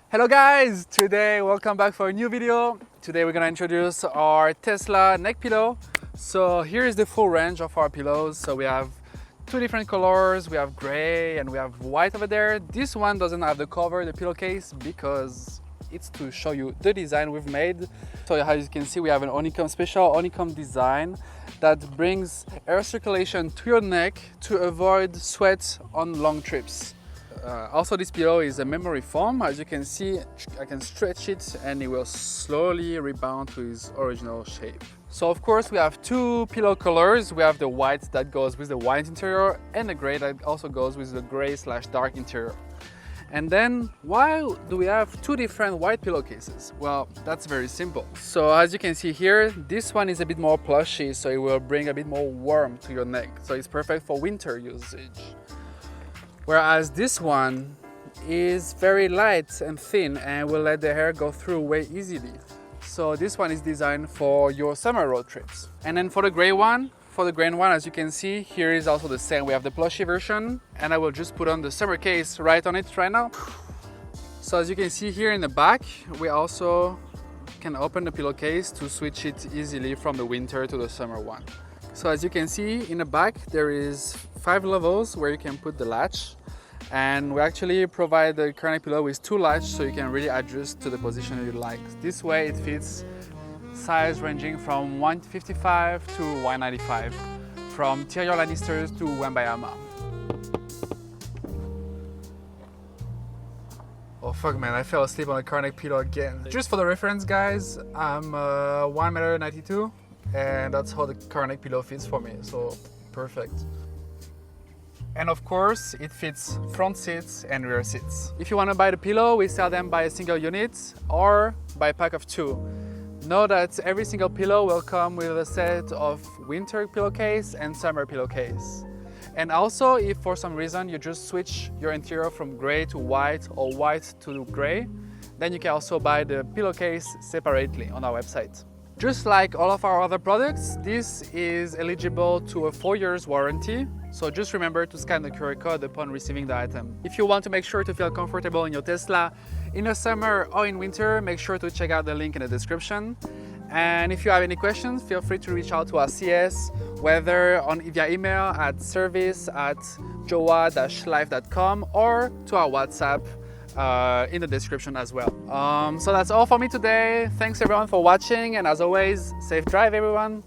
Hello guys! Today, welcome back for a new video. Today we're gonna introduce our Tesla Neck Pillow. So here is the full range of our pillows. So we have two different colors. We have gray and we have white over there. This one doesn't have the cover, the pillowcase, because it's to show you the design we've made. So as you can see, we have an honeycomb, special honeycomb design that brings air circulation to your neck to avoid sweat on long trips. Also, this pillow is a memory foam. As you can see, I can stretch it and it will slowly rebound to its original shape. So of course we have two pillow colors. We have the white that goes with the white interior and the gray that also goes with the gray/dark interior. And then why do we have two different white pillowcases? Well, that's very simple. So as you can see here, this one is a bit more plushy, so it will bring a bit more warmth to your neck. So it's perfect for winter usage. Whereas this one is very light and thin and will let the hair go through way easily. So this one is designed for your summer road trips. And then for the gray one, as you can see, here is also the same. We have the plushy version, and I will just put on the summer case right on it right now. So as you can see here in the back, we also can open the pillowcase to switch it easily from the winter to the summer one. So as you can see in the back, there is 5 levels where you can put the latch, and we actually provide the current pillow with 2 latches, so you can really adjust to the position you like. This way it fits size ranging from 155 to 195, from Tyrion Lannisters to Wembayama. Oh fuck man, I fell asleep on a car neck pillow again. Just for the reference guys, I'm 1.92 m, and that's how the car neck pillow fits for me, so perfect. And of course, it fits front seats and rear seats. If you want to buy the pillow, we sell them by a single unit or by a pack of 2. Know that every single pillow will come with a set of winter pillowcase and summer pillowcase. And also, if for some reason you just switch your interior from gray to white or white to gray, then you can also buy the pillowcase separately on our website. Just like all of our other products, this is eligible to a 4 years warranty. So just remember to scan the QR code upon receiving the item. If you want to make sure to feel comfortable in your Tesla in the summer or in winter, make sure to check out the link in the description. And if you have any questions, feel free to reach out to our CS, whether via email at service@jowua-life.com or to our WhatsApp in the description as well. So that's all for me today. Thanks everyone for watching, and as always, safe drive everyone.